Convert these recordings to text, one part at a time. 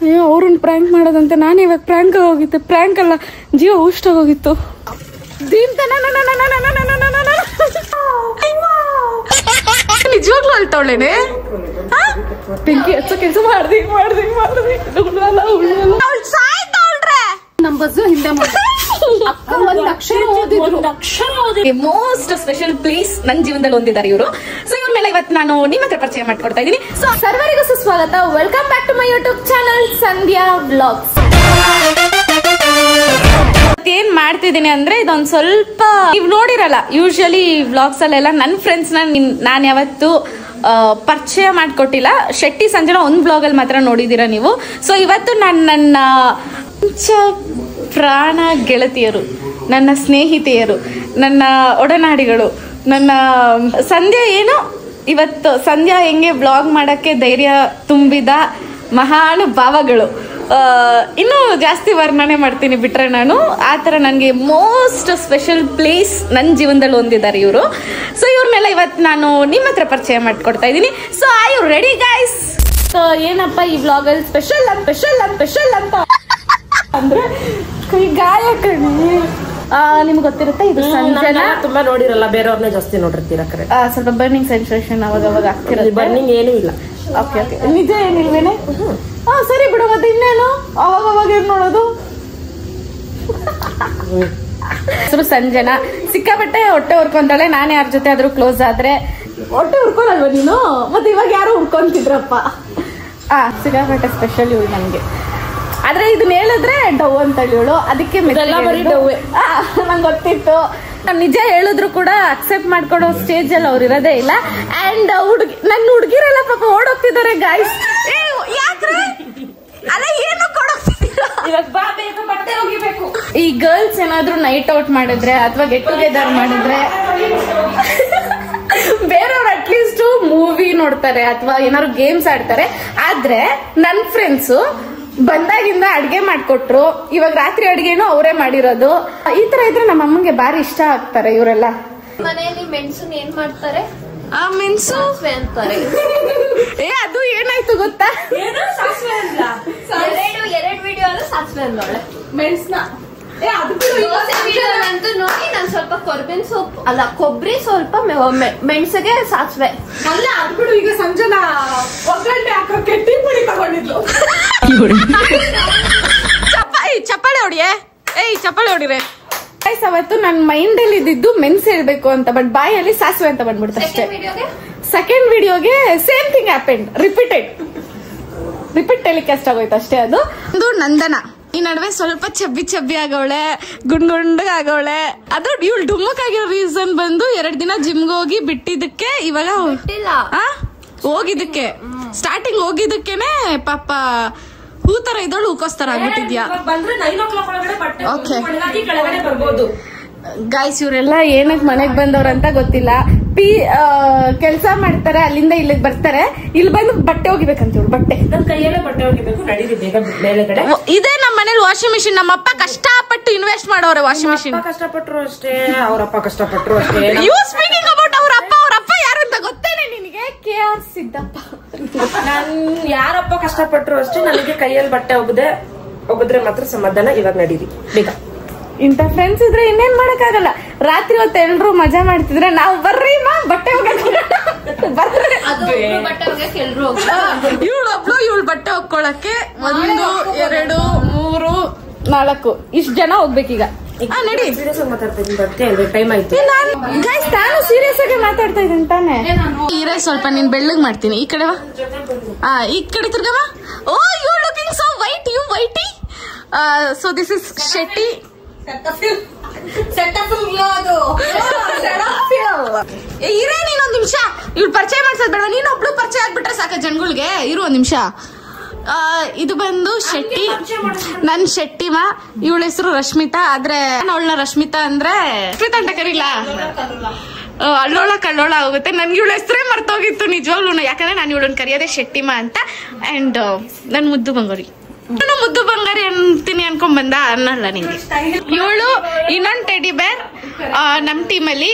ಅಯ್ಯೋ ಅವ್ರನ್ನ ಪ್ರ್ಯಾಂಕ್ ಮಾಡೋದಂತೆ. ನಾನು ಇವಾಗ ಪ್ರ್ಯಾಂಕ್ ಹೋಗಿದ್ದೆ. ಪ್ರ್ಯಾಂಕ್ ಅಲ್ಲ, ಜೀವ ಹೋಗಿತ್ತು. ನಿಜವಾಗ್ಲೂ ಅಳ್ತಾವಳೇನೆ. ಬೆಂಕಿ ಹಚ್ಚೋ ಕೆಲಸ ಮಾಡ್ದಿ ನಮ್ ಬಸ್ಸು ಹಿಂದೆ ಮೋಸ್ಟ್ ಸ್ಪೆಷಲ್ ಪ್ಲೇಸ್ ನನ್ನ ಜೀವನದಲ್ಲಿ ಹೊಂದಿದ್ದಾರೆ ಇವರು. ಸೊ ಇವ್ರ ಮೇಲೆ ಇವತ್ತು ನಾನು ನಿಮ್ಮ ಹತ್ರ ಪರಿಚಯ ಮಾಡ್ಕೊಡ್ತಾ ಇದ್ದೀನಿ. ಸೊ ಸರ್ವರಿಗೂ ಸುಸ್ವಾಗತ. Welcome back to my YouTube channel Sandhya vlogs. ಏನ್ ಮಾಡ್ತಿದ್ದೀನಿ ಅಂದ್ರೆ ಇದೊಂದ್ ಸ್ವಲ್ಪ ನೀವ್ ನೋಡಿರಲ್ಲ, ಯೂಶಲಿ ವ್ಲಾಗ್ಸ್ ಅಲ್ಲೆಲ್ಲ ನನ್ನ ಫ್ರೆಂಡ್ಸ್ ನಾನು ಯಾವತ್ತು ಪರಿಚಯ ಮಾಡ್ಕೊಟ್ಟಿಲ್ಲ. ಶೆಟ್ಟಿ ಸಂಜನಾ ಒಂದ್ ಬ್ಲಾಗ್ ಅಲ್ಲಿ ಮಾತ್ರ ನೋಡಿದೀರಾ ನೀವು. ಸೊ ಇವತ್ತು ನನ್ನ ಪ್ರಾಣ ಗೆಳತಿಯರು, ನನ್ನ ಸ್ನೇಹಿತೆಯರು, ನನ್ನ ಒಡನಾಡಿಗಳು, ನನ್ನ ಸಂಧ್ಯಾ ಏನು ಇವತ್ತು ಸಂಧ್ಯಾ ಹೆಂಗೆ ಬ್ಲಾಗ್ ಮಾಡಕ್ಕೆ ಧೈರ್ಯ ತುಂಬಿದ ಮಹಾನುಭಾವಗಳು. ಇನ್ನೂ ಜಾಸ್ತಿ ವರ್ಣನೆ ಮಾಡ್ತೀನಿ ಬಿಟ್ರೆ ನಾನು. ಆ ಥರ ನನಗೆ ಮೋಸ್ಟ್ ಸ್ಪೆಷಲ್ ಪ್ಲೇಸ್ ನನ್ನ ಜೀವನದಲ್ಲಿ ಹೊಂದಿದ್ದಾರೆ ಇವರು. ಸೊ ಇವ್ರನ್ನೆಲ್ಲ ಇವತ್ತು ನಾನು ನಿಮ್ಮ ಹತ್ರ ಪರಿಚಯ ಮಾಡ್ಕೊಡ್ತಾ ಇದ್ದೀನಿ. So I you ready guys? So ಏನಪ್ಪ ಈ ವ್ಲಾಗಲ್ಲಿ ಸ್ಪೆಷಲ್ ಅಂತ ಅಂದ್ರೆ ಕೈ ಗಾಯ ಕಣಿ. ನಿಮ್ಗೆ ಗೊತ್ತಿರುತ್ತೆ ಇದು ಸಂಜನಾ. ತುಂಬಾ ನೋಡಿರಲ್ಲ, ಬೇರೆಯವ್ರನ್ನ ಜಾಸ್ತಿ ನೋಡಿರ್ತೀರ. ಸ್ವಲ್ಪ ಬರ್ನಿಂಗ್ ಸೆನ್ಸೇಷನ್ ಅವಾಗ ಆಗ್ತಿರೋದು. ಬರ್ನಿಂಗ್ ಏನೂ ಇಲ್ಲ. ಓಕೆ ನಿಜ ಏನಿಲ್ವೇನೆ? ಸರಿ ಬಿಡು, ಮತ್ತೆ ಇನ್ನೇನು ಅವಾಗ ಏನ್ ನೋಡೋದು. ಹೆಸರು ಸಂಜನಾ. ಸಿಕ್ಕಾಪಟ್ಟೆ ಹೊಟ್ಟೆ ಹುರ್ಕೊಂತಾಳೆ. ನಾನು ಯಾರ ಜೊತೆ ಆದ್ರೂ ಕ್ಲೋಸ್ ಆದ್ರೆ ಹೊಟ್ಟೆ ಹುರ್ಕೊಳಲ್ವ ನೀನು? ಮತ್ತೆ ಇವಾಗ ಯಾರು ಹುರ್ಕೊಂತಿದ್ರಪ್ಪ. ಸಿಕ್ಕಾಪಟ್ಟೆ ಸ್ಪೆಷಲ್ ಇವಳು ನನ್ಗೆ. ಆದ್ರೆ ಇದನ್ನ ಹೇಳಿದ್ರೆ ಡವ್ ಅಂತ ಇವಳು, ಅದಕ್ಕೆ ನಂಗೆ ಗೊತ್ತಿತ್ತು. ನಿಜ ಹೇಳಿದ್ರು ಕೂಡ ಅಕ್ಸೆಪ್ಟ್ ಮಾಡ್ಕೊಡೋ ಸ್ಟೇಜ್ ಅಲ್ಲಿ ಅವ್ರು ಇರೋದೇ ಇಲ್ಲ. ಅಂಡ್ ನನ್ನ ಹುಡುಗಿರೆಲ್ಲ ಪಾಪ ಓಡೋಗ್ತಿದ್ದಾರೆ ಗಾಯ್ಸ್. ಅಲ್ಲ ಏನು ಈ ಗರ್ಲ್ಸ್ ಏನಾದ್ರು ನೈಟ್ ಔಟ್ ಮಾಡಿದ್ರೆ ಅಥವಾ ಗೆಟ್ ಟುಗೆದರ್ ಮಾಡಿದ್ರೆ ಬೇರೆಯವ್ರು ಅಟ್ಲೀಸ್ಟ್ ಮೂವಿ ನೋಡ್ತಾರೆ ಅಥವಾ ಏನಾದ್ರು ಗೇಮ್ಸ್ ಆಡ್ತಾರೆ. ಆದ್ರೆ ನನ್ ಫ್ರೆಂಡ್ಸ್ ಬಂದಾಗಿಂದ ಅಡ್ಗೆ ಮಾಡ್ಕೊಟ್ರು. ಇವಾಗ ರಾತ್ರಿ ಅಡ್ಗೆನೂ ಅವರೇ ಮಾಡಿರೋದು. ಈ ತರ ಇದ್ರೆ ನಮ್ಮ ಅಮ್ಮಂಗೆ ಬಾರಿ ಇಷ್ಟ ಆಗ್ತಾರೆ ಇವರೆಲ್ಲ. ಮನೆಯಲ್ಲಿ ಮೆಣಸನ್ ಏನ್ ಮಾಡ್ತಾರೆ? ಮೆಣಸು ಅಂತಾರೆ. ಅದು ಏನಾಯ್ತು ಗೊತ್ತಾ? ಎರಡು ವಿಡಿಯೋ ಅಲ್ಲ ಸಾಸಿವೆ ಅಂದೋಳೆ ಮೆಣಸ್ನ. ಅಂತೂ ನೋಡಿ ನಾನು ಸ್ವಲ್ಪ ಕೊರ್ಬಿನ ಸೊಪ್ಪು ಅಲ್ಲ ಕೊಬ್ಬರಿ, ಸ್ವಲ್ಪ ಮೆಣಸಿಗೆ ಸಾಸಿವೆ ಅಲ್ಲ. ಅದು ಬಿಡು, ಈಗ ಸಂಜನಾ ಒಗ್ಗರಣೆ ಹಾಕೋಕೆ ಟೀ ಪುಡಿ ತಗೊಂಡಿದ್ದು. ಚಪ್ಪಾಳೆ ಹೊಡಿಯೇ. ಚಪ್ಪಾಳೆ ಹೊಡಿರೆ. ಅವತ್ತು ನನ್ನ ಮೈಂಡ್ ಅಲ್ಲಿ ಇದ್ದಿದ್ದು ಮೆನ್ಸ್ ಹೇಳ್ಬೇಕು ಅಂತ, ಬಟ್ ಬಾಯಲ್ಲಿ ಸಾಸಿವೆ ಅಂತ ಬಂದ್ಬಿಡ್ತು ಅಷ್ಟೇ. ಸೆಕೆಂಡ್ ವಿಡಿಯೋಗೆ same thing happened. Repeat telecast ಆಗೋಯ್ತು ಅಷ್ಟೇ. ಅದು ನಂದನ ಈ ನಡುವೆ ಸ್ವಲ್ಪ ಚಬ್ಬಿ ಆಗವಳೆ, ಗುಂಡಾಗವಳೆ. ಅದು ಇವಳು ಡುಮ್ಮಕ್ ಆಗಿರೋ ರೀಸನ್ ಬಂದು 2 ದಿನ ಜಿಮ್ಗೆ ಹೋಗಿ ಬಿಟ್ಟಿದ್ದಕ್ಕೆ. ಇವಾಗ ಹೋಗಿದ್ದಕ್ಕೆ ಸ್ಟಾರ್ಟಿಂಗ್ ಹೋಗಿದ್ದಕ್ಕೇನೆ ಪಾಪ ಹೂ ತರ ಇದ್ದವಳು ಹೂಕೋಸ್ತರ ಆಗ್ಬಿಟ್ಟಿದ್ಯಾ. ಗೈಸ್ ಇವರೆಲ್ಲ ಏನಕ್ಕೆ ಮನೆಗ್ ಬಂದವ್ರಂತ ಗೊತ್ತಿಲ್ಲ. ಕೆಲ್ಸ ಮಾಡ್ತಾರೆ, ಅಲ್ಲಿಂದ ಇಲ್ಲಿಗೆ ಬರ್ತಾರೆ. ಇಲ್ಲಿ ಬಂದು ಬಟ್ಟೆ ಹೋಗಿಬೇಕಂತ ಇವಳು. ಬಟ್ಟೆ ನನ್ನ ಕೈಯಲ್ಲೇ ಬಟ್ಟೆ ಹೋಗಿಬೇಕು. ನಡೀರಿ ಬೇಗ ಬೇರೆ ಕಡೆ. ಇದೇ ನಮ್ಮ ಮನೇಲಿ ವಾಷಿಂಗ್ ಮಿಷಿನ್. ನಮ್ಮಪ್ಪ ಕಷ್ಟಪಟ್ಟು ಇನ್ವೆಸ್ಟ್ ಮಾಡೋರೆ ವಾಷಿಂಗ್ ಮಿಷಿನ್. ಕಷ್ಟಪಟ್ರು ಅಷ್ಟೇ, ಅವರಪ್ಪ ಕಷ್ಟಪಟ್ರು ಅಷ್ಟೇ. ಯು ಸ್ಪೀಕಿಂಗ್ ಅಬೌಟ್ ಅವರಪ್ಪ ಯಾರು ಅಂತ ಗೊತ್ತೇನೆ ನಿನಗೆ? KR ಸಿದ್ದಪ್ಪ. ನಾನು ಯಾರಪ್ಪ ಕಷ್ಟಪಟ್ರು ಅಷ್ಟೇ. ನನಗೆ ಕೈಯಲ್ಲಿ ಬಟ್ಟೆ ಒಗದ್ರೆ ಮಾತ್ರ ಸಮಾಧಾನ. ಇವಾಗ ನಡೀರಿ ಬೇಗ. ಇಂತ ಫ್ರೆಂಡ್ಸ್ ಇದ್ರೆ ಇನ್ನೇನ್ ಮಾಡಕ್ ಆಗಲ್ಲ. ರಾತ್ರಿ ಹೊತ್ತು ಎಲ್ರು ಮಜಾ ಮಾಡ್ತಿದ್ರೆ ನಾವು ಬರ್ರಿ ಬಟ್ಟೆ ಇವಳು ಬಟ್ಟೆ ಹೋಗ್ಕೊಳಕ್ಕೆ 1 2 3 4 ಇಷ್ಟು ಜನ ಹೋಗ್ಬೇಕೀಗ. ನಡಿ. ಟೈಮ್ ಆಯ್ತು. ನಾನು ಸೀರಿಯಸ್ ಆಗಿ ಮಾತಾಡ್ತಾ ಇದ್ದೀನಿ ತಾನೆ. ಹೀರೆ ಸ್ವಲ್ಪ ನೀನ್ ಬೆಳ್ಳಗ್ ಮಾಡ್ತೀನಿ. ಈ ಕಡೆ ಈ ಕಡೆ ತಿರ್ಗವ. Oh you looking so white. You ವೈಟಿ. So this is Shetty. ಇರೇ ನೀನೊಂದ್ ನಿಮಿಷ. ಇವ್ಳು ಪರಿಚಯ ಮಾಡ್ಸೋದ್ ಬೇಡ, ನೀನ್ ಒಬ್ಳು ಪರಿಚಯ ಆಗ್ಬಿಟ್ರೆ ಸಾಕ ಜನಗಳಿಗೆ. ಇರು ಒಂದ್ ನಿಮಿಷ. ಇದು ಬಂದು ಶೆಟ್ಟಿ, ನನ್ ಶೆಟ್ಟಿಮ. ಇವಳ ಹೆಸರು ರಶ್ಮಿತಾ. ಆದ್ರೆ ಅವಳನ್ನ ರಶ್ಮಿತಾ ಅಂದ್ರೆ ರಶ್ಮಿತಾ ಅಂತ ಕರೀಲ, ಅಳ್ಳೋಳ ಕಳ್ಳೋಳ ಆಗುತ್ತೆ. ನನ್ಗೆ ಇವಳ ಹೆಸರೇ ಮರ್ತೋಗಿತ್ತು ನಿಜವಾಗ್ಲೂ. ಯಾಕಂದ್ರೆ ನಾನು ಇವಳನ್ನ ಕರೆಯೋದೇ ಶೆಟ್ಟಿಮ ಅಂತ. ಅಂಡ್ ನನ್ ಮುದ್ದು ಬಂಗಾರಿ. ನಾನು ಮುದ್ದು ಬಂಗಾರಿ ಅಂತೀನಿ ಅನ್ಕೊಂಡ್ ಬಂದ ಅನ್ನಲ್ಲ ನಿಂಗೆ. ಇವಳು ಇನ್ನೊಂದು ಟೆಡಿ ಬೇರ್ ನಮ್ ಟೀಮಲ್ಲಿ.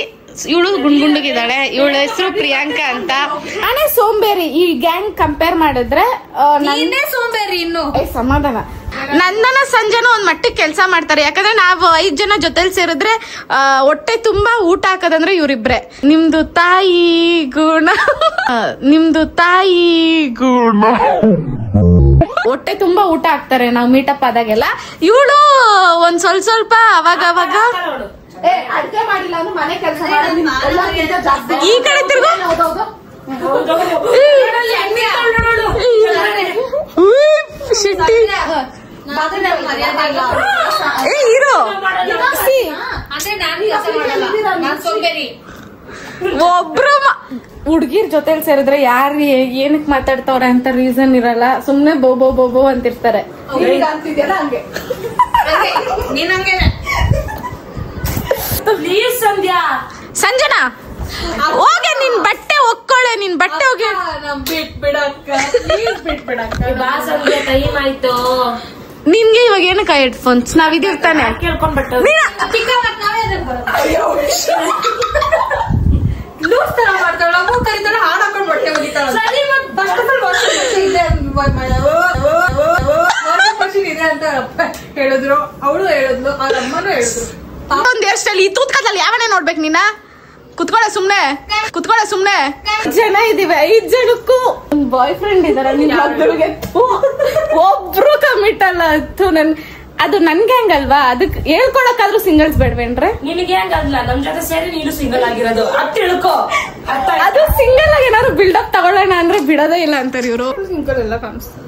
ಇವಳು ಗುಂಡ್ಗುಂಡಗಿದ್ದಾಳೆ. ಇವಳ ಹೆಸರು ಪ್ರಿಯಾಂಕಾ ಅಂತ. ನಾನೇ ಸೋಂಬೇರಿ. ಈ ಗ್ಯಾಂಗ್ ಕಂಪೇರ್ ಮಾಡಿದ್ರೆ ಸೋಂಬೇರಿ ಇನ್ನು ಸಮಾಧಾನ. ನಂದನ ಸಂಜೆನೂ ಒಂದ್ ಮಟ್ಟಿಗೆ ಕೆಲಸ ಮಾಡ್ತಾರೆ. ಯಾಕಂದ್ರೆ ನಾವು 5 ಜನ ಜೊತೆಲಿ ಸೇರಿದ್ರೆ ಹೊಟ್ಟೆ ತುಂಬಾ ಊಟ ಹಾಕೋದಂದ್ರೆ ಇವ್ರಿಬ್ರೆ. ನಿಮ್ದು ತಾಯಿ ಗುಣ ಹೊಟ್ಟೆ ತುಂಬಾ ಊಟ ಹಾಕ್ತಾರೆ ನಾವು ಮೀಟಪ್ ಆದಾಗೆಲ್ಲ. ಇವಳು ಒಂದ್ ಸ್ವಲ್ಪ ಅವಾಗ ಅಡ್ಗೆ ಮಾಡಿಲ್ಲ ಅಂದ್ರೆ ಮನೆ ಕೆಲಸ ಈ ಕಡೆ ತಿರ್ಗೋ. ಒಬ್ರು ಹುಡ್ಗಿರ್ ಜೊತೆಲಿ ಸೇರಿದ್ರೆ ಯಾರು ಏನಕ್ ಮಾತಾಡ್ತವ್ರೆ ಅಂತ ರೀಸನ್ ಇರಲ್ಲ. ಸುಮ್ನೆ ಬೋ ಅಂತಿರ್ತಾರೆ. ಸಂಜನಾ ಹೋಗೆ ನಿನ್ ಬಟ್ಟೆ ಒಕ್ಕೊಳ್ಳೆ. ನಿನ್ ಬಟ್ಟೆ ಹೋಗಿ ಟೈಮ್ ಆಯ್ತು. ನಿನ್ಗೆ ಇವಾಗ ಏನಕ್ಕ ಹೆಡ್ಫೋನ್ಸ್? ನಾವಿದೀವಿ ತಾನೆ ಕೇಳ್ಕೊಂಡ್ಬಿಟ್ಟು ಹಾಡ್ ಹಾಕೊಂಡ್ ಬಟ್ಟೆ ಇದೆ ಅಂತ ಹೇಳಿದ್ರು. ಅವಳು ಹೇಳಿದ್ಲು, ಅವ್ರ ಅಮ್ಮನೂ ಹೇಳಿದ್ರು. ಒಂದ್ ಹೇರ್ಸ್ಟೈಲ್ ಈ ತೂತ್ಕದಲ್ಲಿ ಯಾವನೇ ನೋಡ್ಬೇಕು ನೀನ? ಕುತ್ಕೊಳ್ಳೆ ಸುಮ್ನೆ. ಜನ ಇದೀವಿ. 5 ಜನಕ್ಕೂ ಬಾಯ್ ಫ್ರೆಂಡ್ ಇದಾರೆ. ಒಬ್ರು ಕಮಿಟ್ ಅಲ್ಲ. ಅದು ನನ್ ಗ್ಯಾಂಗ್ ಅಲ್ವಾ? ಅದಕ್ಕೆ ಹೇಳ್ಕೊಳಕಾದ್ರೂ ಸಿಂಗಲ್ಸ್ ಬೇಡವೇನ್ರೆ? ನಿನಗೆ ಹಂಗಲ್ಲ, ನಮ್ ಜೊತೆ ಸೇರಿ ನೀನು ಸಿಂಗಲ್ ಆಗಿರೋದು ಅದ್ ತಿಳ್ಕೊ. ಅದು ಸಿಂಗಲ್ ಆಗಿ ಏನಾದ್ರು ಬಿಲ್ಡಪ್ ತಗೊಳ್ಳೋಣ ಅಂದ್ರೆ ಬಿಡೋದೇ ಇಲ್ಲ ಅಂತಾರೆ ಇವರು. ಸಿಂಗಲ್ ಎಲ್ಲ ಕಾಣಿಸ್ತಾರೆ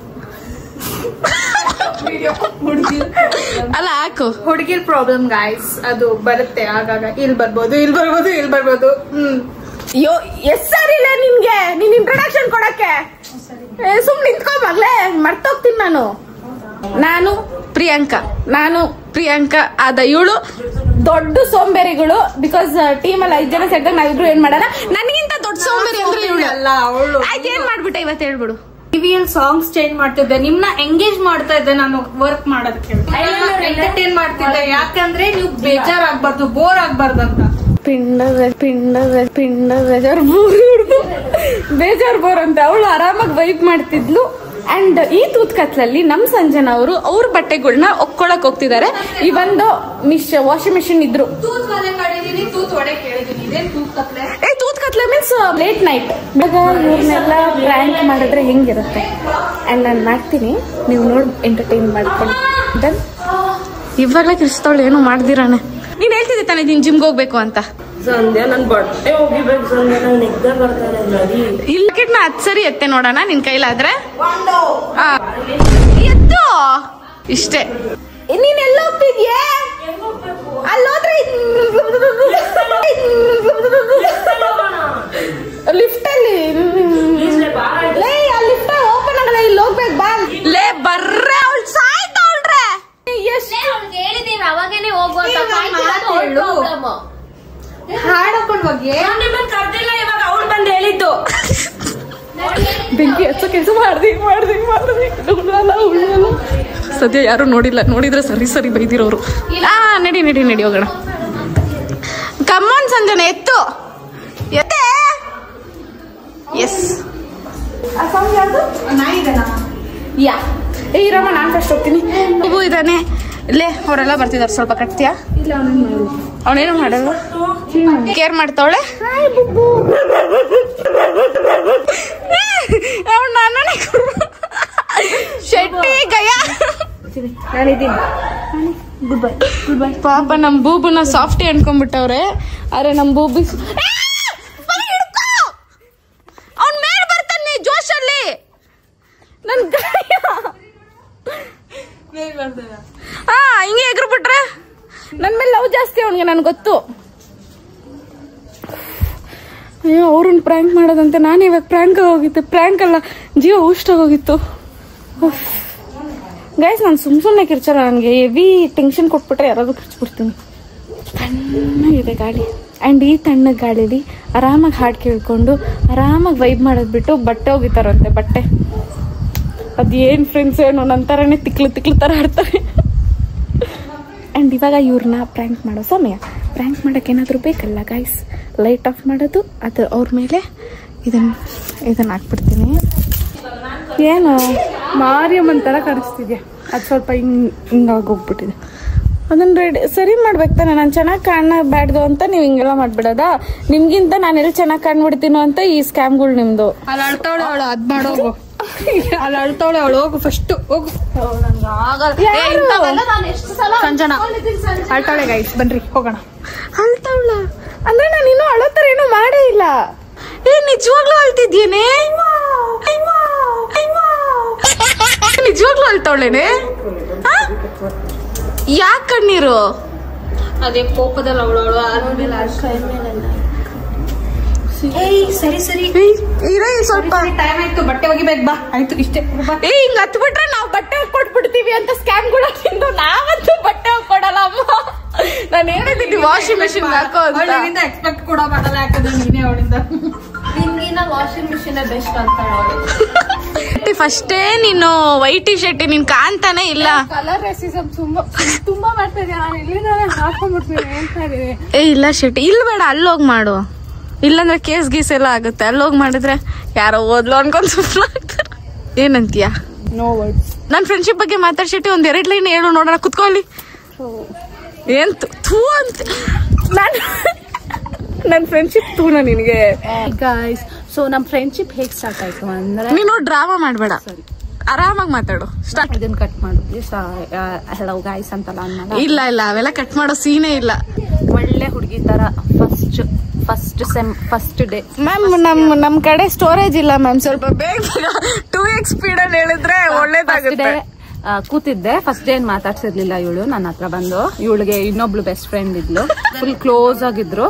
ಅಲ್ಲ. ಹಾಕು ಹುಡುಗಿರ್ ಪ್ರಾಬ್ಲಮ್ ಗಾಯ್ಸ್. ಅದು ಬರುತ್ತೆ ಆಗಾಗ. ಇಲ್ಲಿ ಬರ್ಬೋದು. ಎಸ್ ಸರ್ ಇಲ್ಲ ನಿನ್ಗೆ. ನೀನ್ ಇಂಟ್ರೊಡಕ್ಷನ್ ಕೊಡಕ್ಕೆ ಸುಮ್ನೆ ನಿಂತ್ಕೊ ಮಗ್ಲೇ. ಮರ್ತೋಗ್ತೀನಿ ನಾನು ಪ್ರಿಯಾಂಕಾ ಆದ. ಇವಳು ದೊಡ್ಡ ಸೋಂಬೇರಿಗಳು. ಬಿಕಾಸ್ ಟೀಮ್ ಅಲ್ಲಿ 5 ಜನ ಸೇರಿದಾಗ ನಾವಿಬ್ರು ಏನ್ ಮಾಡೋಣ. ನನಗಿಂತ ದೊಡ್ಡ ಸೋಂಬೇರಿ ಅಂದ್ರೆ ಇವಳು ಅಲ್ಲ. ಅವಳು ಆಯ್ತು, ಏನ್ ಮಾಡ್ಬಿಟ್ಟೆ ಇವತ್ತು ಹೇಳ್ಬಿಡು. ಟಿವಿಯಲ್ಲಿ ಸಾಂಗ್ಸ್ ಚೇಂಜ್ ಮಾಡ್ತಿದ್ದೆ. ನಿಮ್ನ ಎಂಗೇಜ್ ಮಾಡ್ತಾ ಇದ್ದೆ ನಾನು ವರ್ಕ್ ಮಾಡೋದಕ್ಕೆ. ಎಂಟರ್ಟೈನ್ ಮಾಡ್ತಿದ್ದೆ. ಯಾಕಂದ್ರೆ ನೀವು ಬೇಜಾರಾಗ್ಬಾರ್ದು, ಬೋರ್ ಆಗ್ಬಾರ್ದು ಅಂತ. ಬೇಜಾರ್ ಬೋರ್ ಅಂತ ಅವಳು ಆರಾಮಾಗಿ ವೈಬ್ ಮಾಡ್ತಿದ್ಲು. ಅಂಡ್ ಈ ತೂತ್ಕತ್ಲಲ್ಲಿ ನಮ್ ಸಂಜನಾ ಅವರು ಅವ್ರ ಬಟ್ಟೆಗಳನ್ನ ಒಕ್ಕೊಳಕ್ ಹೋಗ್ತಿದ್ದಾರೆ. ಈ ಒಂದು ವಾಷಿಂಗ್ ಮಿಷಿನ್ ಇದ್ರು. ತೂತ್ಕತ್ಲೆ ಮೀನ್ಸ್ ಲೇಟ್ ನೈಟ್. ಇವ್ರನ್ನೆಲ್ಲ ಪ್ರ್ಯಾಂಕ್ ಮಾಡಿದ್ರೆ ಹೆಂಗಿರುತ್ತೆ ಅಂಡ್ ನಾನು ಮಾಡ್ತೀನಿ. ನೀವು ನೋಡಿ ಎಂಟರ್ಟೈನ್ ಮಾಡ್ಕೊಂಡು ಇವಾಗಲೇ ಕ್ರಿಸ್ತವಳು ಏನು ಮಾಡ್ದಿರಾನೆ. ನೀನ್ ಹೇಳ್ತಿದ್ದೆ ತಾನೆ ನೀನ್ ಜಿಮ್ಗೆ ಹೋಗ್ಬೇಕು ಅಂತ. ಸಂಧ್ಯಾ ನನ್ ಬಟ್ಟೆ ಹೋಗಿಬೇಕು. ಸಂಧ್ಯಾ ನಂಗೆ ನಿದ್ದೆ ಬರ್ತಾರೆ. ಇಲ್ಕಿಟ್ನ 10 ಸರಿ ಎತ್ತೆ ನೋಡೋಣ ನಿನ್ ಕೈಲಾದ್ರೆ. ಎತ್ತು ಇಷ್ಟೇ. ನೀನ್ ಎಲ್ಲ ಹೋಗ್ತಿದ್ಯಾ? ಅಲ್ಲೋದ್ರೆ ಲಿಫ್ಟ್ ಅಲ್ಲಿ ಲಿಫ್ಟ್ ಓಪನ್ ಆಗಲ್ಲ. ಇಲ್ಲಿ ಹೋಗ್ಬೇಕು ಬಾ. ಲೇ ಬರ್ರೆ ಅವಳು ಸಾಯ್ತವಳ್ರೆ. ಹೇಳಿದೀನಿ ಅವಾಗೇನೆ ಹೋಗುವಂತ. ಹಾಡಕೊಂಡು ಹೋಗಿ ನಿಮ್ಮನ್ನ ಕರ್ದಿಲ್ಲ. ಇವಾಗ ಅವ್ಳು ಬಂದು ಹೇಳಿದ್ದು. ಬೆಂಕಿ ಹಚ್ಚೋ ಕೆಲಸ ಮಾಡ್ದಿ. ಸದ್ಯ ಯಾರು ನೋಡಿಲ್ಲ. ನೋಡಿದ್ರೆ ಸರಿ ಬೈದಿರೋರು. ನಡಿ ಹೋಗೋಣ. ಕಮ್ಮನ್ ಸಂಜನೆ ಎತ್ತು ಎತ್ತೆ. Yes yeah ಇರಮ್ಮ. ನಾನು ಫಸ್ಟ್ ಹೋಗ್ತೀನಿ. ಬುಬು ಇದ್ದಾನೆ ಇಲ್ಲೇ. ಅವರೆಲ್ಲ ಬರ್ತಿದಾರೆ. ಸ್ವಲ್ಪ ಕಟ್ತೀಯಾ? ಅವನೇನು ಮಾಡಲ್ಲ. ಕೇರ್ ಮಾಡ್ತಾವಳೆ. ಅವಳು ನಾನೇ ಶೆಟ್ಟಿ ಗಯ. Good bye. ಪಾಪ ನಮ್ ಬೂಬುನ ಸಾಫ್ಟಿ ಅನ್ಕೊಂಡ್ಬಿಟ್ಟವ್ರೆ. ಅರೆ ನಮ್ ಬೂಬಿ ಅವನ್ ಮೇಲ್ ಬರ್ತಾನೆ ಜೋಶಲ್ಲಿ. ನನ್ ಹಿಂಗೆ ಎಗ್ರು ಬಿಟ್ರೆ ನನ್ ಮೇಲೆ ಲವ್ ಜಾಸ್ತಿ ಅವನಿಗೆ. ನನ್ ಗೊತ್ತು. ಅಯ್ಯೋ ಅವ್ರನ್ನ ಪ್ರ್ಯಾಂಕ್ ಮಾಡೋದಂತೆ. ನಾನು ಇವಾಗ ಪ್ರ್ಯಾಂಕ್ ಹೋಗಿತ್ತು. ಪ್ರ್ಯಾಂಕ್ ಅಲ್ಲ, ಜೀವ ಊಷ್ಟಾಗೋಗಿತ್ತು. ಗೈಸ್ ನಾನು ಸುಮ್ಮನೆ ಕಿರ್ಚಲ್ಲ. ನನಗೆ ಹೆವಿ ಟೆನ್ಷನ್ ಕೊಟ್ಬಿಟ್ರೆ ಯಾರಾದ್ರೂ ಕಿರ್ಚ್ಬಿಡ್ತೀನಿ. ತಣ್ಣಗಿದೆ ಗಾಳಿ. ಆ್ಯಂಡ್ ಈ ತಣ್ಣಗೆ ಗಾಳೀಲಿ ಆರಾಮಾಗಿ ಹಾಡು ಕೇಳ್ಕೊಂಡು ಆರಾಮಾಗಿ ವೈಬ್ ಮಾಡೋದು ಬಿಟ್ಟು ಬಟ್ಟೆ ಹೋಗಿತಾರಂತೆ. ಬಟ್ಟೆ ಅದೇನು ಫ್ರೆಂಡ್ಸ್ ಏನೋ ನಂತರನೇ ತಿಕ್ಲು ಥರ ಆಡ್ತಾರೆ. ಆ್ಯಂಡ್ ಇವಾಗ ಇವ್ರನ್ನ ಪ್ರ್ಯಾಂಕ್ ಮಾಡೋ ಸಮಯ. ಪ್ರ್ಯಾಂಕ್ ಮಾಡೋಕೆ ಏನಾದರೂ ಬೇಕಲ್ಲ ಗೈಸ್. ಲೈಟ್ ಆಫ್ ಮಾಡೋದು, ಅದು ಅವ್ರ ಮೇಲೆ ಇದನ್ನು ಹಾಕ್ಬಿಡ್ತೀನಿ. ಏನು ಮಾರಿಯಮ್ಮನ ಥರ ಕಾಣಿಸ್ತಿದ್ಯಾ? ಅದು ಸ್ವಲ್ಪ ಹಿಂಗಾಗೋಗ್ಬಿಟ್ಟಿದೆ. ಅದನ್ನು ಸರಿ ಮಾಡ್ಬೇಕು ತಾನೆ. ನಾನು ಚೆನ್ನಾಗಿ ಕಾಣಬಾರ್ದು ಅಂತ ನೀವು ಹಿಂಗೆಲ್ಲ ಮಾಡ್ಬಿಡೋದಾ? ನಿಮ್ಗಿಂತ ನಾನು ಎಲ್ಲಿ ಚೆನ್ನಾಗಿ ಕಾಣ್ಬಿಡ್ತೀನೋ ಅಂತ ಈ ಸ್ಕ್ಯಾಮ್ಗಳು ನಿಮ್ದು. ಅಲ್ಲಿ ಅಳ್ತಾವಳೆ ಅವಳು, ಅದ್ ಮಾಡೋಗು. ಅಲ್ಲಿ ಅಳ್ತಾವಳೆ ಅವಳು, ಹೋಗು ಫಸ್ಟ್ ಹೋಗು. ಸಂಜನಾ ಅಳ್ತಾವಳೆ ಗೈಸ್, ಬನ್ರಿ ಹೋಗೋಣ. ಅಳ್ತಾವಳ ಅಂದ್ರೆ ನಾನು ಇನ್ನೂ ಅಳೋ ಥರ ಏನೂ ಮಾಡೇ ಇಲ್ಲ. ನಿಜವಾಗ್ಲೂ ಅಳ್ತಿದ್ಯೇನೆ? ನಿಜವಾಗ್ಲೂ ಅಳ್ತಾವಳೇನೆ? ಯಾಕೆ ಕಣ್ಣೀರು? ಅದೇ ಕೋಪದಲ್ಲಿ ಅವಳು ಸರಿ ಸ್ವಲ್ಪ ಟೈಮ್ ಆಯ್ತು, ಬಟ್ಟೆ ಒಗಿಬೇಕು ಬಾ. ಆಯ್ತು ಇಷ್ಟೇ. ಹಿಂಗ್ ಹತ್ಬಿಟ್ರೆ ನಾವ್ ಬಟ್ಟೆ ಕೊಟ್ಬಿಡ್ತೀವಿ ಅಂತ ಸ್ಕ್ಯಾಮ್ಗಳು ತಿಂದು ನಾವಂತೂ ಬಟ್ಟೆ ಕೊಡಲ್ಲ ಅಮ್ಮ. ನಾನು ಹೇಳಿದ್ದೀನಿ ವಾಷಿಂಗ್ ಮೆಷಿನ್ ಹಾಕೋ ಅಂತ. ಎಕ್ಸ್ಪೆಕ್ಟ್ ಕೂಡ ಮಾಡಲ್ಲ, ಯಾಕಂದ್ರೆ ನೀನೇ ಅವಳಿಂದ ವಾಷಿಂಗ್ ಮಿಷಿನ್ ಬೆಸ್ಟ್ ಅಂತ. ಫಸ್ಟೇ ನೀನು ವೈಟ್ ಟಿ ಶರ್ಟ್ ನೀನ್ ಕಾಣ್ತಾನೆ ಇಲ್ಲ. ಕಲರ್ ರೇಸಿಸಮ್ ತುಂಬಾ ಮಾಡ್ತಾ ಇದ್ದೆ ನಾನು. ಇಲ್ಲಿಂದ ಹಾಕೊಂಡ್ಬಿಡ್ತೀನಿ ಅಂತ ಇದೀನಿ. ಇಲ್ಲ ಶೆಟ್ಟಿ, ಇಲ್ಲಿ ಬೇಡ, ಅಲ್ಲೋಗಿ ಮಾಡು. ಇಲ್ಲಾಂದ್ರೆ ಕೇಸ್ ಗೀಸ್ ಎಲ್ಲ ಆಗುತ್ತೆ. ಅಲ್ಲೋಗಿ ಮಾಡಿದ್ರೆ ಯಾರೋ ಓದ್ಲು ಅನ್ಕೊಂಡ್ ಸುಮ್ಮನೆ ಆಗ್ತಾರೆ. ಏನಂತೀಯ? No words. ನನ್ನ ಫ್ರೆಂಡ್ಶಿಪ್ ಬಗ್ಗೆ ಮಾತಾಡ್ಸಿಟ್ಟು ಒಂದ್ 2 ಲೈನ್ ಹೇಳು ನೋಡೋಣ. ಕುತ್ಕೊಳ್ಳಿ. ಏನ್ ಥೂ ಅಂತ ನನ್ನ ಫ್ರೆಂಡ್ಶಿಪ್ ತೂನ ನಿನಗೆ. ಗೈಸ್, ಸೊ ನಮ್ ಫ್ರೆಂಡ್ಶಿಪ್ ಹೇಗ್ ಸ್ಟಾರ್ಟ್ ಆಯ್ತು ಅಂದ್ರೆ, ನೀನು ಡ್ರಾಮಾ ಮಾಡ್ಬೇಡ, ಆರಾಮಾಗಿ ಮಾತಾಡು. ಸ್ಟಾರ್ಟ್. ಇದನ್ನ ಕಟ್ ಮಾಡು ಪ್ಲೀಸ್. ಹೆಲೋ ಗೈಸ್ ಅಂತಲ್ಲ ಅನ್ನಲ್ಲ. ಇಲ್ಲ ಅವೆಲ್ಲ ಕಟ್ ಮಾಡೋ ಸೀನೇ ಇಲ್ಲ. ಒಳ್ಳೆ ಹುಡುಗಿ ತರ ಫಸ್ಟ್ ಡೇ. ಮ್ಯಾಮ್ ನಮ್ ಕಡೆ ಸ್ಟೋರೇಜ್ ಇಲ್ಲ ಮ್ಯಾಮ್, ಸ್ವಲ್ಪ ಬೇಗ 2x ಸ್ಪೀಡ್ ಅಲ್ಲಿ ಹೇಳಿದ್ರೆ ಒಳ್ಳೇದಾಗುತ್ತೆ. ಕೂತಿದ್ದೆ ಫಸ್ಟ್ ಡೇ ಮಾತಾಡ್ಸಿರ್ಲಿಲ್ಲ ಇವಳು ನನ್ನ ಹತ್ರ ಬಂದು. ಇವಳಿಗೆ ಇನ್ನೊಬ್ಳು ಬೆಸ್ಟ್ ಫ್ರೆಂಡ್ ಇದ್ಲು, ಫುಲ್ ಕ್ಲೋಸ್ ಆಗಿದ್ರು.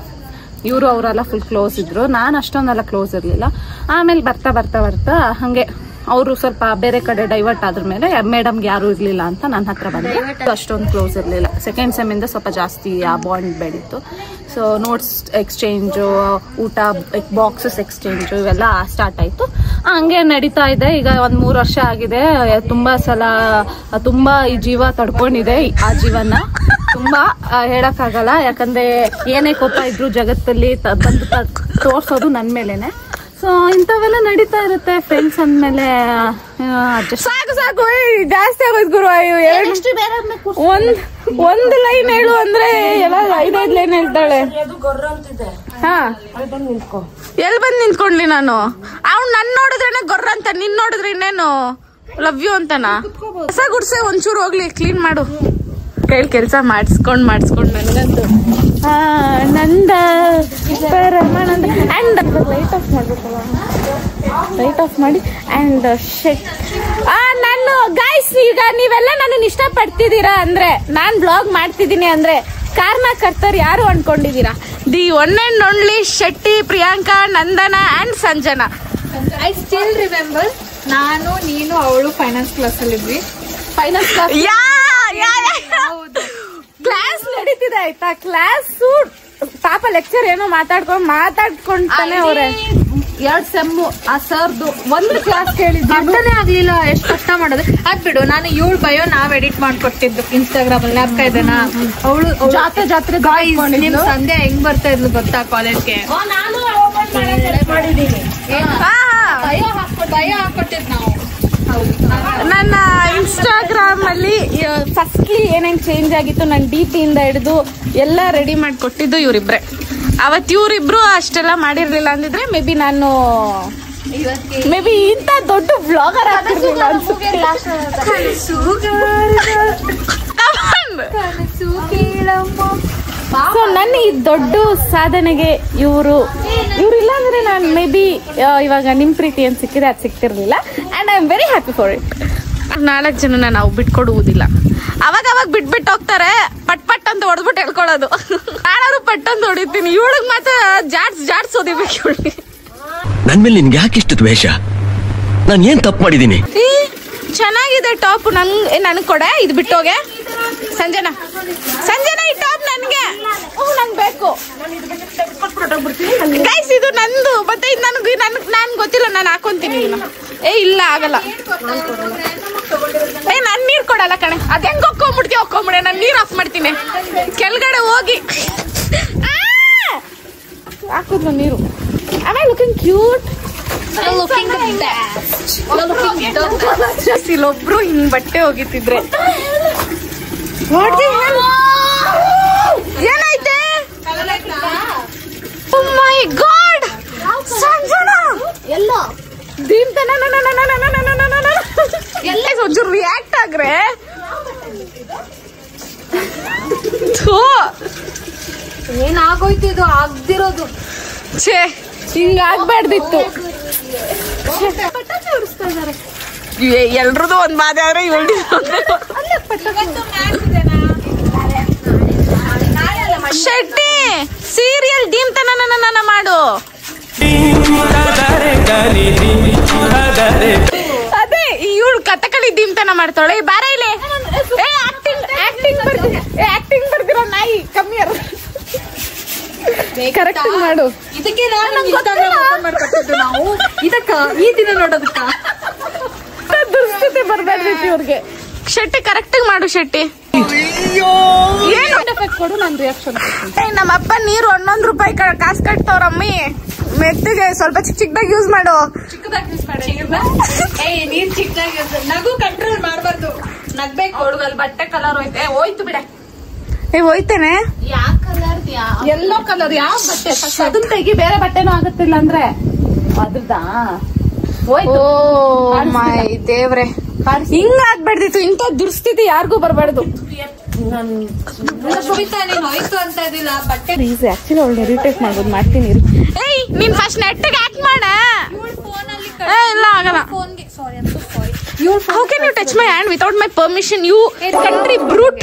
ಇವರು ಅವರೆಲ್ಲ ಫುಲ್ ಕ್ಲೋಸ್ ಇದ್ರು, ನಾನು ಅಷ್ಟೊಂದೆಲ್ಲ ಕ್ಲೋಸ್ ಇರ್ಲಿಲ್ಲ. ಆಮೇಲೆ ಬರ್ತಾ ಹಂಗೆ ಅವರು ಸ್ವಲ್ಪ ಬೇರೆ ಕಡೆ ಡೈವರ್ಟ್ ಆದ್ರ ಮೇಲೆ ಮೇಡಮ್ಗೆ ಯಾರು ಇರ್ಲಿಲ್ಲ ಅಂತ ನನ್ನ ಹತ್ರ ಬಂದ್ರೆ ಅಷ್ಟೊಂದು ಕ್ಲೋಸ್ ಇರ್ಲಿಲ್ಲ. ಸೆಕೆಂಡ್ ಸೆಮ್ ಇಂದ ಸ್ವಲ್ಪ ಜಾಸ್ತಿ ಆ ಬಾಂಡ್ ಬೆಳೀತು. ಸೊ ನೋಟ್ಸ್ ಎಕ್ಸ್ಚೇಂಜು, ಊಟ ಬಾಕ್ಸಸ್ ಎಕ್ಸ್ಚೇಂಜು ಇವೆಲ್ಲ ಸ್ಟಾರ್ಟ್ ಆಯ್ತು. ಹಂಗೆ ನಡೀತಾ ಇದೆ. ಈಗ 3 ವರ್ಷ ಆಗಿದೆ. ತುಂಬಾ ಈ ಜೀವ ತಡ್ಕೊಂಡಿದೆ. ಆ ಜೀವನ ತುಂಬಾ ಹೇಳಕ್ಕಾಗಲ್ಲ, ಯಾಕಂದ್ರೆ ಏನೇ ಕೋಪ ಇದ್ರು ಜಗತ್ತಲ್ಲಿ ಬಂದು ತೋರ್ಸೋದು ನನ್ ಮೇಲೆನೆ. ಸೊ ಇಂಥವೆಲ್ಲ ನಡೀತಾ ಇರುತ್ತೆ ಫ್ರೆಂಡ್ಸ್ ಅಂದ್ಮೇಲೆ. ಸಾಕು ಜಾಸ್ತಿ ಆಗೋದ್ ಗುರು. ಒಂದ್ ಲೈನ್ ಹೇಳು ಅಂದ್ರೆ ಎಲ್ಲ 5 ಲೈನ್ ಹೇಳ್ತಾಳೆ. ಹಾ, ಎಲ್ ಬಂದ್ ನಿಂತ್ಕೊಂಡ್ಲಿ ನಾನು? ಅವ್ನು ನನ್ ನೋಡಿದ್ರೇನೆ ಗೊರ್ರ ಅಂತ, ನಿನ್ ನೋಡಿದ್ರೆ ಇನ್ನೇನು ಲವ್ ಯು ಅಂತನಾ? ಹೊಸ ಗುಡ್ಸೆ ಒಂಚೂರು ಹೋಗ್ಲಿ, ಕ್ಲೀನ್ ಮಾಡು. ಕೈಲಿ ಕೆಲಸ ಮಾಡಿಸ್ಕೊಂಡ್ ನನ್ಗಂತೂ ನಂದ ಪರಮಾನಂದ. ಅಂಡ್ ಲೈಟ್ ಆಫ್ ಮಾಡ್ಬೇಕಲ್ಲ, ಲೈಟ್ ಆಫ್ ಮಾಡಿ. ಅಂಡ್ ಶೆಟ್ ನಾನು ಗೈಸ್, ಈಗ ನೀವೆಲ್ಲ ನನ್ನ ಇಷ್ಟಪಡ್ತಿದ್ದೀರಾ ಅಂದ್ರೆ, ನಾನ್ ಬ್ಲಾಗ್ ಮಾಡ್ತಿದ್ದೀನಿ ಅಂದ್ರೆ ಕಾರಣಕರ್ತರು ಯಾರು ಅನ್ಕೊಂಡಿದೀರಾ? The one and only Shetty, Priyanka, Nandana and Sanjana. I still remember, ನಾನು ನೀನು ಅವಳು ಫೈನಾನ್ಸ್ ಕ್ಲಾಸ್ ಅಲ್ಲಿ ಇದ್ವಿ. ಫೈನಾನ್ಸ್ ಕ್ಲಾಸ್ ಕ್ಲಾಸ್ ನಡೀತಿದೆ ಆಯ್ತಾ? ಕ್ಲಾಸ್ ಪಾಪ ಲೆಕ್ಚರ್ ಏನೋ ಮಾತಾಡ್ಕೊಂತಾನೆ ಅವ್ರೆ. 2 ಸೆಮ್ಮು ಆ ಸರ್ದು ಒಂದು ಕ್ಲಾಸ್ ಕೇಳಿದ್ದೆ, ಅರ್ಥನೇ ಆಗ್ಲಿಲ್ಲ. ಎಷ್ಟು ಕಷ್ಟ ಮಾಡೋದು. ಅದ್ಬಿಡು, ನಾನು ಇವಳು ಬಯೋ ನಾವ್ ಎಡಿಟ್ ಮಾಡ್ಕೊಟ್ಟಿದ್ದು ಇನ್ಸ್ಟಾಗ್ರಾಮ್ ಅಲ್ಲಿ. ಆಗ್ತಾ ಇದ್ದೇನಾ? ಅವಳು ಜಾತ್ರೆ ನಿಮ್ ಸಂಧ್ಯಾ ಹೆಂಗ್ ಬರ್ತಾ ಇದ್ಲು ಗೊತ್ತಾ ಕಾಲೇಜ್ಗೆ? ಬಯೋ ಹಾಕೊಟ್ಟಿದ್ ನಾವು. ನನ್ನ ಇನ್ಸ್ಟಾಗ್ರಾಮ್ ಅಲ್ಲಿ ಫಸ್ಟ್ಲಿ ಏನೇನ್ ಚೇಂಜ್ ಆಗಿತ್ತು, ನನ್ನ DP ಇಂದ ಹಿಡಿದು ಎಲ್ಲ ರೆಡಿ ಮಾಡಿ ಕೊಟ್ಟಿದ್ದು ಇವರಿಬ್ರೆ. ಅವತ್ ಇವರಿಬ್ರು ಅಷ್ಟೆಲ್ಲ ಮಾಡಿರ್ಲಿಲ್ಲ ಅಂದಿದ್ರೆ ಮೇ ಬಿ ನಾನು ಇಂತ ದೊಡ್ಡ ಬ್ಲಾಗರ್ ಆಗ್ತಿರ್ಲಿಲ್ಲ ಅನ್ಸುತ್ತೆ. ಸೊ ನನ್ನ ಈ ದೊಡ್ಡ ಸಾಧನೆಗೆ ಇವರು ಇಲ್ಲ ಅಂದ್ರೆ ನಾನು ಮೇ ಬಿ ಇವಾಗ ನಿಮ್ ಪ್ರೀತಿ ಏನ್ ಸಿಕ್ಕಿದೆ ಅದು ಸಿಕ್ತಿರ್ಲಿಲ್ಲ. And I am very happy for it. 4 ಜನನ ನಾವು ಬಿಟ್ಕೊಡುವುದಿಲ್ಲ. ಅವಾಗ ಬಿಟ್ಬಿಟ್ಟು ಹೋಗ್ತಾರೆ, ಪಟ್ ಅಂತ ಹೊಡೆದ್ಬಿಟ್ಟು ಹೇಳ್ಕೊಳ್ಳೋದು. ನಾನಾರು ಪಟ್ ಅಂತ ಹೊಡಿತೀನಿ, ಇವಳಿಗೆ ಮಾತ್ರ ಜಾಡ್ಸ್ ಓದಿಬೇಕು. ಇವಳಿಗೆ ನನ್ ಮೇಲೆ ನಿನ್ಗೆ ಯಾಕೆ ಇಷ್ಟು ದ್ವೇಷ? ನಾನು ಏನ್ ತಪ್ಪು ಮಾಡಿದೀನಿ? ಚೆನ್ನಾಗಿದೆ ಟಾಪ್. ನನ್ಗೆ ಕೊಡೆ, ಇದು ಬಿಟ್ಟೋಗೆ. ಸಂಜನಾ ಈ ಟಾಪ್ ನನ್ಗೆ ಬೇಕು ಗೈಸ್. ಇದು ನಂದು, ಮತ್ತೆ ಇದು ನನ್ ಗೊತ್ತಿಲ್ಲ, ನಾನು ಹಾಕೊಂತೀನಿ. ಇಲ್ಲ ಆಗಲ್ಲ. ನಾನ್ ನೀರ್ ಕೊಡಲ್ಲ ಕಣೆ. ಅದ್ ಹೆಂಗ್ ಹೋಗ್ಕೊಂಬಿಡ್ತೀವಿ, ನಾನು ನೀರ್ ಆಫ್ ಮಾಡ್ತೀನಿ ಕೆಳಗಡೆ ಹೋಗಿ. ಹಾಕಿದ್ರು ನೀರು. Am I looking cute? ಇಲ್ಲೊಬ್ರು ಹಿಂಗ್ ಬಟ್ಟೆ ಹೋಗಿತ್ತಿದ್ರೆ ಏನೈತೆ? Oh my God! ಸಂಜನಾ ಎಲ್ಲ ಒಂಚೂರು ರಿಯಾಕ್ಟ್ ಆಗ್ರೆ. ಏನಾಗೋಯ್ತು ಇದು ಆಗ್ದಿರೋದು. ಛೇ ಹಿಂಗ ಆಗ್ಬಾರ್ದಿತ್ತು. ಎಲ್ರದ್ದು ಒಂದ್ ಬಾಧೆ ಆದ್ರೆ ಶೆಟ್ಟಿ ಸೀರಿಯಲ್ ದೀಮ್ತನ ಮಾಡು. ಅದೇ ಇವಳು ಕಥಕಳಿ ದೀಮ್ತನ ಮಾಡ್ತಾಳೆ. ಬಾರ ಇಲ್ಲಿ ಆಕ್ಟಿಂಗ್ ಬರ್ದಿರೋ ನಾಯಿ ಕಮ್ಮಿ ಕರೆಕ್ಟ್ ಮಾಡು. ಇದಕ್ಕೆ ನಾವು ಇದಕ್ಕ ಈ ದಿನ ನೋಡೋದಕ್ಕ ದುರ್ಸ್ಥಿತಿ ಬರ್ಬೇಡ್ದೈತಿ ಇವ್ರಿಗೆ. ಶೆಟ್ಟಿ ಕರೆಕ್ಟ್ ಮಾಡು ಶೆಟ್ಟಿ. ಏನು ಕೊಡು ನಾನು ರಿಯಾಕ್ಷನ್. ನಮ್ಮಪ್ಪ ನೀರು 11 ರೂಪಾಯಿ ಕಾಸು ಕಟ್ತವ್ರಮ್ಮಿ. ಮೆತ್ತಿಗೆ ಸ್ವಲ್ಪ ಚಿಕ್ಕದಾಗಿ ಯೂಸ್ ಮಾಡು. ನೀರ್ ಚಿಕ್ಕದಾಗಿ ನಗು ಕಂಟ್ರೋಲ್ ಮಾಡ್ಬಾರ್ದು. ನಗ್ಬೇಕು ಹುಡುಗಲ್ ಬಟ್ಟೆ ಕಲರ್ ಹೋಯ್ತೆ ಹೋಯ್ತು ಬಿಡ. ಹೋಯ್ತೇನೆ ಯಾವ ಕಲರ್ ಎಲ್ಲೋ ಕಲರ್ ಯಾವ ಬಟ್ಟೆ ಅದನ್ನ ತೆಗಿ ಬೇರೆ ಬಟ್ಟೆನೂ ಆಗುತ್ತಿಲ್ಲ ಅಂದ್ರೆ ಅದ್ರದಾ ಓ ಮೈ ದೇವ್ರೆ ಹಿಂಗ ಆಗ್ಬಾರ್ದಿತ್ತು. ಇಂಥ ದುರ್ಸ್ಥಿತಿ ಯಾರಿಗೂ ಬರ್ಬಾರ್ದು. ಹೋಯ್ತು ಅಂತ ಇದಿಲ್ಲ ಬಟ್ಟೆ ಆಕ್ಚುಲಿ ಅವಳು ಇರಿಟೇಟ್ ಮಾಡ್ಬೋದು. ಮಾಡ್ತೀನಿ ಏಯ್ ನೀನ್ ಫಸ್ಟ್ ನೆಟ್ಟಿಗೆ ಆಕ್ಟ್ ಮಾಡ. ಇಲ್ಲ ಆಗಲ್ಲ. How can you touch my hand without my permission? You country brute.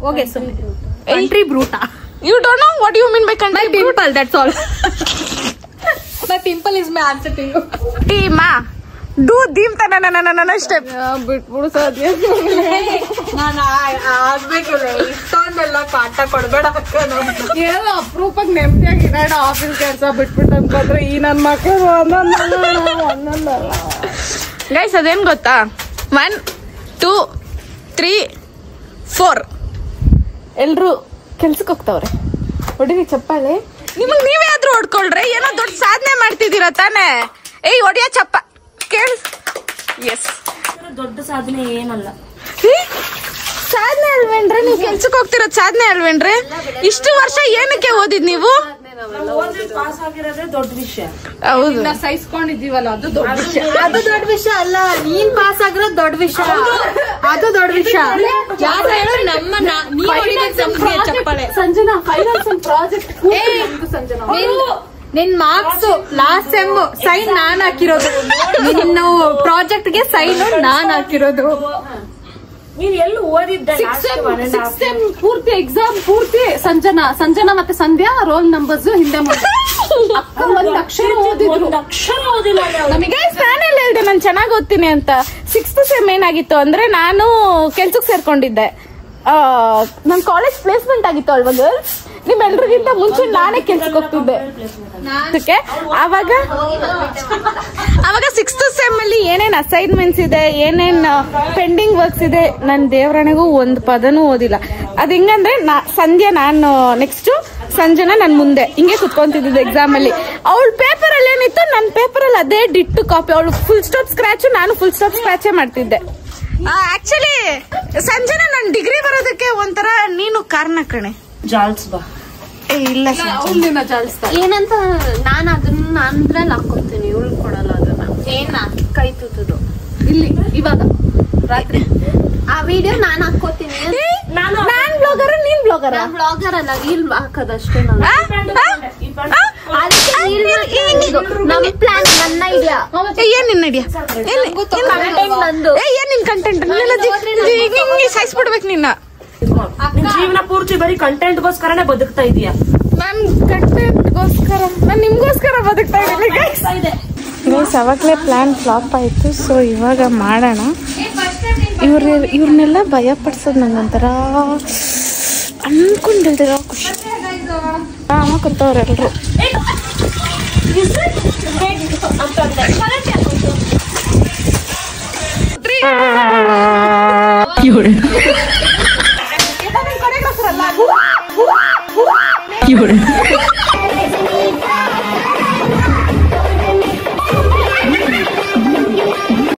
Okay, so country brute. You don't know what you mean by country brute? Pimple, that's all. My pimple is my answer to you. Teema, do ದೀಮ್ತನ step ಬಿಟ್ಬಿಡು ಸಾಧ್ಯ. ನಾನು ಆಗ್ಬೇಕಿಲ್ಲ ಇಷ್ಟೊಂದೆಲ್ಲ ಕಾಟ ಕೊಡ್ಬೇಡ. ಏನೋ ಅಪ್ರೂಪಕ್ಕೆ ನೆಮ್ಮದಿಯಾಗಿ ಇರೋಣ. ಆಫೀಸ್ ಕೆಲಸ ಬಿಟ್ಬಿಟ್ಟು ಅನ್ಕೊಂಡ್ರೆ ಈ ನನ್ನ ಮಕ್ಕಳು ಒಂದೊಂದಲ್ಲ. ಗೈಸ್ ಅದೇನ್ ಗೊತ್ತಾ, 1 2 3 4 ಎಲ್ರು ಕೆಲ್ಸಕ್ಕೆ ಹೋಗ್ತಾವ್ರೆ. ಹೊಡಿರಿ ಚಪ್ಪಾಳೆ. ನಿಮಗ್ ನೀವೇ ಆದ್ರೂ ಹೊಡ್ಕೊಳ್ರಿ. ಏನೋ ದೊಡ್ಡ ಸಾಧನೆ ಮಾಡ್ತಿದ್ದೀರಾ ತಾನೆ. ಏಯ್ ಹೊಡಿಯ ಚಪ್ಪ ಕೇಳ. ಎಸ್ ದೊಡ್ಡ ಸಾಧನೆ ಏನಲ್ಲ. ಸಾಧನೆ ಅಲ್ವೇನ್ರಿ ನೀವು ಕೆಲ್ಸಕ್ಕೆ ಹೋಗ್ತಿರೋದ್? ಸಾಧನೆ ಅಲ್ವೇನ್ರಿ? ಇಷ್ಟು ವರ್ಷ ಏನಕ್ಕೆ ಓದಿದ್ ನೀವು? ಪಾಸ್ ಆಗಿರೋದೇ ದೊಡ್ಡ ವಿಷಯ. ಹೌದು ಸಹಿಸ್ಕೊಂಡಿದೀವಲ್ಲ ಅದು ದೊಡ್ಡ ವಿಷಯ. ಅದು ದೊಡ್ಡ ವಿಷಯ ಅಲ್ಲ. ನೀನ್ ಪಾಸ್ ಆಗಿರೋದು ದೊಡ್ಡ ವಿಷಯ. ಅದು ದೊಡ್ಡ ವಿಷಯ. ಯಾರು ಹೇಳು ನಮ್ಮ ಚಪ್ಪಾಳೆ. ಸಂಜನಾ ಫೈನಲ್ಸ್ ಒಂದು ಪ್ರಾಜೆಕ್ಟ್ ಸಂಜನಾ ನಿನ್ ಮಾರ್ಕ್ಸ್ ಲಾಸ್ಟ್ ಸೆಮ್ ಸೈನ್ ನಾನ್ ಹಾಕಿರೋದು. ನಿನ್ನ ಪ್ರಾಜೆಕ್ಟ್ ಗೆ ಸೈನ್ ನಾನ್ ಹಾಕಿರೋದು. ನೀನ್ ಎಲ್ಲಿ ಓದಿದ್ದೆ? ಪೂರ್ತಿ ಎಕ್ಸಾಮ್ ಪೂರ್ತಿ ಸಂಜನಾ ಮತ್ತೆ ಸಂಧ್ಯಾ ರೋಲ್ ನಂಬರ್ಸ್ ಹಿಂದೆ ಒಂದ್ ಅಕ್ಷರ ಓದಿಲ್ಲ. ನಮಗೆ ನಾನೆಲ್ಲ ಹೇಳ್ದೆ ನಾನು ಚೆನ್ನಾಗಿ ಓದ್ತೀನಿ ಅಂತ. 6th ಸೆಮ್ ಏನಾಗಿತ್ತು ಅಂದ್ರೆ ನಾನು ಕೆಲ್ಸಕ್ಕೆ ಸೇರ್ಕೊಂಡಿದ್ದೆ. ನನ್ ಕಾಲೇಜ್ ಪ್ಲೇಸ್ಮೆಂಟ್ ಆಗಿತ್ತು ಅಲ್ವಾ ಗರ್ಲ್ಸ್. ನಿಮ್ಮೆಲ್ರಿಗಿಂತ ಮುಂಚೆ ನಾನೇ ಕೆಲ್ಸಕ್ಕೆ ಹೋಗ್ತಿದ್ದೆ. ಅವಾಗ 6th ಸೆಮ್ ಅಲ್ಲಿ ಏನೇನ್ ಅಸೈನ್ಮೆಂಟ್ಸ್ ಇದೆ, ಏನೇನ್ ಪೆಂಡಿಂಗ್ ವರ್ಕ್ಸ್ ಇದೆ, ನನ್ ದೇವರಣೆಗೂ ಒಂದ್ ಪದನೂ ಓದಿಲ್ಲ. ಅದ್ ಹೆಂಗಂದ್ರೆ ಸಂಧ್ಯಾ ನಾನು ನೆಕ್ಸ್ಟ್ ಸಂಜನಾ ನನ್ ಮುಂದೆ ಹಿಂಗೆ ಕುತ್ಕೊಂತಿದ್ದೆ ಎಕ್ಸಾಮ್ ಅಲ್ಲಿ. ಅವಳ ಪೇಪರ್ ಅಲ್ಲಿ ಏನಿತ್ತು ನನ್ನ ಪೇಪರ್ ಅಲ್ಲಿ ಅದೇ ಡಿಟ್ಟು ಕಾಪಿ. ಅವಳು ಫುಲ್ ಸ್ಟಾಪ್ ಸ್ಕ್ರಾಚ್, ನಾನು ಫುಲ್ ಸ್ಟಾಪ್ ಸ್ಕ್ರಾಚೇ ಮಾಡ್ತಿದ್ದೆ. ಆಕ್ಚುಲಿ ಸಂಜನಾ ನನ್ ಡಿಗ್ರಿ ಬರೋದಕ್ಕೆ ಒಂಥರ ನೀನು ಕಾರಣ ಕಣೆ. ಜಾಲ್ಸ್ ಬಾ. ಇಲ್ಲ ಏನಂತ ನಾನು ಅದನ್ನ ಅಂದ್ರಲ್ಲಿ ಹಾಕೋತೀನಿ. ಇವಳು ಕೊಡಲ್ಲ ಅದನ್ನ. ಏನ ಕೈ ತೂತದು ಇಲ್ಲಿ ಇವಾಗ ರಾತ್ರಿ ಆ ವಿಡಿಯೋ ನಾನ್ ಹಾಕೋತೀನಿ. ನಾನ್ ಬ್ಲಾಗರ್, ನೀನ್ ಬ್ಲಾಗರ್? ಬ್ಲಾಗರ್ ಅಲ್ಲ, ರೀಲ್ ಹಾಕೋದಷ್ಟೇ. ನಮ್ ಪ್ಲಾನ್ ನನ್ನ ಐಡಿಯಾ. ಏನ್ ನಿನ್ನ ಐಡಿಯಾ? ಏನ್ ನಿನ್ ಕಂಟೆಂಟ್? ಸಾಯಿಸ್ಬಿಡ್ಬೇಕು ನಿನ್ನ. ಜೀವನ ಪೂರ್ತಿ ಬರೀ ಕಂಟೆಂಟ್ಗೋಸ್ಕರನೇ ಬದುಕ್ತಾ ಇದೀಯಾ? ನಾನ್ ಕಂಟೆಂಟ್ಗೋಸ್ಕರ, ನಾನ್ ನಿಮ್ಗೋಸ್ಕರ ಬದುಕ್ತಾ ಇದ್ದೀನಿ ಗೈಸ್. ಅವಾಗಲೇ ಪ್ಲಾನ್ ಫ್ಲಾಪ್ ಆಯ್ತು. ಸೊ ಇವಾಗ ಮಾಡೋಣ. ಇವ್ರನ್ನೆಲ್ಲ ಭಯ ಪಡ್ಸೋದು ನಂಗೊಂಥರ ಅನ್ಕೊಂಡಿಲ್ದಿರೋ ಖುಷಿ. ಅಮ್ಮ ಕೂತವ್ರೆಲ್ರು. You're